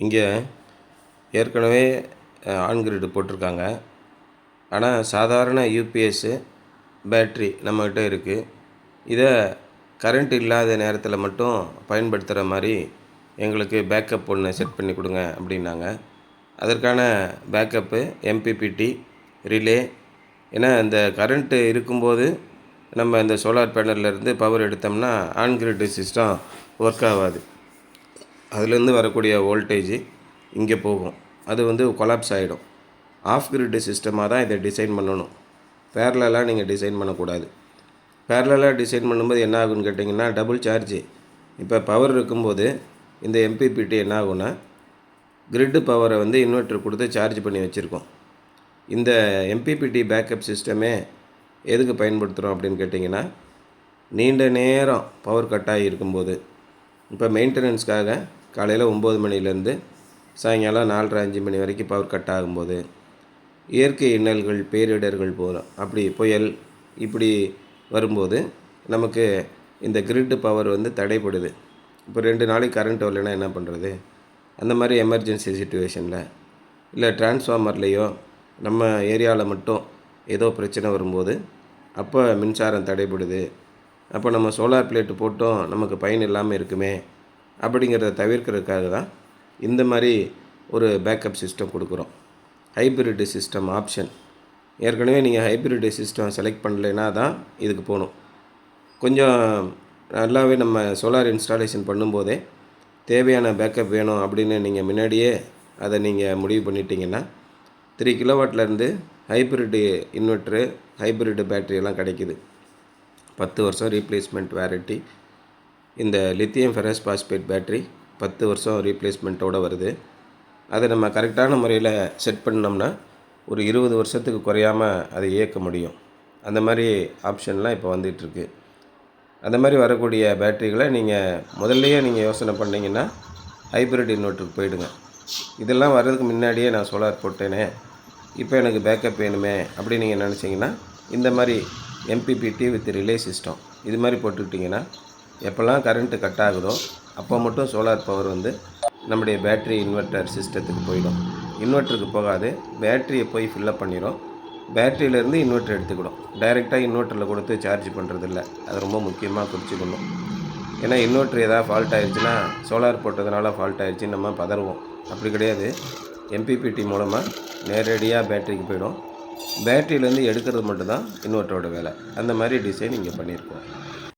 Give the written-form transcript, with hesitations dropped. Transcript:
இங்கே ஏற்கனவே on grid போட்டிருக்காங்க. ஆனால் சாதாரண யூபிஎஸ்ஸு பேட்ரி நம்மக்கிட்ட இருக்குது. இதை கரண்ட் இல்லாத நேரத்தில் மட்டும் பயன்படுத்துகிற மாதிரி எங்களுக்கு பேக்கப் ஒன்று செட் பண்ணி கொடுங்க அப்படின்னாங்க. அதற்கான பேக்கப்பு எம்பிபிடி ரிலே. ஏன்னா இந்த கரண்ட்டு இருக்கும்போது நம்ம இந்த சோலார் பேனல்லேருந்து பவர் எடுத்தோம்னா ஆன் கிரிட் சிஸ்டம் ஒர்க் ஆகாது. அதுலேருந்து வரக்கூடிய வோல்டேஜ் இங்கே போகும். அது கொலாப்ஸ் ஆகிடும். ஆஃப் கிரிட் சிஸ்டமாக தான் இதை டிசைன் பண்ணணும். பேரலாக நீங்கள் டிசைன் பண்ணக்கூடாது. பேரலாக டிசைன் பண்ணும்போது என்ன ஆகுன்னு கேட்டிங்கன்னா டபுள் சார்ஜ். இப்போ பவர் இருக்கும்போது இந்த எம்பிபிடி என்ன ஆகுன்னா கிரிட்டு பவரை இன்வெர்ட்டர் கொடுத்து சார்ஜ் பண்ணி வச்சுருக்கோம். இந்த எம்பிபிடி பேக்கப் சிஸ்டமே எதுக்கு பயன்படுத்துகிறோம் அப்படின்னு கேட்டிங்கன்னா நீண்ட நேரம் பவர் கட் ஆகி இருக்கும்போது, இப்போ மெயின்டெனன்ஸ்க்காக காலையில் 9 மணிலேருந்து சாயங்காலம் 4:30-5 மணி வரைக்கும் பவர் கட் ஆகும்போது, இயற்கை இன்னல்கள் பேரிடர்கள் போகிறோம் அப்படி புயல் இப்படி வரும்போது நமக்கு இந்த கிரிட்டு பவர் தடைப்படுது. இப்போ 2 நாளைக்கு கரண்ட் வரலைன்னா என்ன பண்ணுறது? அந்த மாதிரி எமர்ஜென்சி சிச்சுவேஷனில் இல்லை டிரான்ஸ்ஃபார்மர்லேயோ நம்ம ஏரியாவில் மட்டும் ஏதோ பிரச்சனை வரும்போது அப்போ மின்சாரம் தடைப்படுது. அப்போ நம்ம சோலார் பிளேட்டு போட்டோம் நமக்கு பயன் இல்லாமல் இருக்குமே அப்படிங்கிறத தவிர்க்கிறதுக்காக தான் இந்த மாதிரி ஒரு பேக்கப் சிஸ்டம் கொடுக்குறோம். Hybrid system option. ஏற்கனவே நீங்கள் ஹைப்ரிட் சிஸ்டம் செலக்ட் பண்ணலைன்னா தான் இதுக்கு போகணும். கொஞ்சம் நல்லாவே நம்ம சோலார் இன்ஸ்டாலேஷன் பண்ணும்போதே தேவையான பேக்கப் வேணும் அப்படின்னு நீங்கள் முன்னாடியே அதை நீங்கள் முடிவு பண்ணிட்டீங்கன்னா 3 கிலோவாட்லேருந்து ஹைப்ரிட் இன்வெர்ட்ரு ஹைப்ரிட் பேட்டரியெல்லாம் கிடைக்குது. 10 வருஷம் ரீப்ளேஸ்மெண்ட் வாரண்டி. இந்த லித்தியம் ஃபெரஸ் பாஸ்பேட் பேட்டரி 10 வருஷம் ரீப்ளேஸ்மெண்ட்டோடு வருது. அதை நம்ம கரெக்டான முறையில் செட் பண்ணோம்னா ஒரு 20 வருஷத்துக்கு குறையாமல் அதை இயக்க முடியும். அந்த மாதிரி ஆப்ஷன்லாம் இப்போ வந்துகிட்ருக்கு. அந்த மாதிரி வரக்கூடிய பேட்டரிகளை நீங்கள் முதல்லையே நீங்கள் யோசனை பண்ணிங்கன்னா ஹைப்ரிட் இன்வெர்ட்டருக்கு போயிடுங்க. இதெல்லாம் வர்றதுக்கு முன்னாடியே நான் சோலார் போட்டேனே, இப்போ எனக்கு பேக்கப் வேணுமே அப்படின்னு நீங்கள் நினச்சிங்கன்னா இந்த மாதிரி எம்பிபிடி வித் ரிலே சிஸ்டம் இது மாதிரி போட்டுக்கிட்டிங்கன்னா எப்போல்லாம் கரண்ட்டு கட் ஆகுதோ அப்போ மட்டும் சோலார் பவர் நம்முடைய பேட்ரி இன்வெர்ட்டர் சிஸ்டத்துக்கு போயிடும். இன்வெர்ட்டருக்கு போகாது, பேட்டரியை போய் ஃபில்லப் பண்ணிடும். பேட்டரியிலேருந்து இன்வெர்ட்டர் எடுத்துக்கிடும். டைரெக்டாக இன்வெர்ட்டரில் கொடுத்து சார்ஜ் பண்ணுறதில்ல. அது ரொம்ப முக்கியமாக குறிச்சிக்கணும். ஏன்னா இன்வெர்ட்டர் ஏதாவது ஃபால்ட் ஆகிடுச்சுன்னா சோலார் போட்டதுனால ஃபால்ட் ஆகிடுச்சின்னு நம்ம பதறுவோம். அப்படி கிடையாது. எம்பிபிடி மூலமாக நேரடியாக பேட்டரிக்கு போயிடும். பேட்டரியிலேருந்து எடுக்கிறது மட்டும்தான் இன்வெர்ட்டரோட வேலை. அந்த மாதிரி டிசைன் இங்கே பண்ணியிருக்கோம்.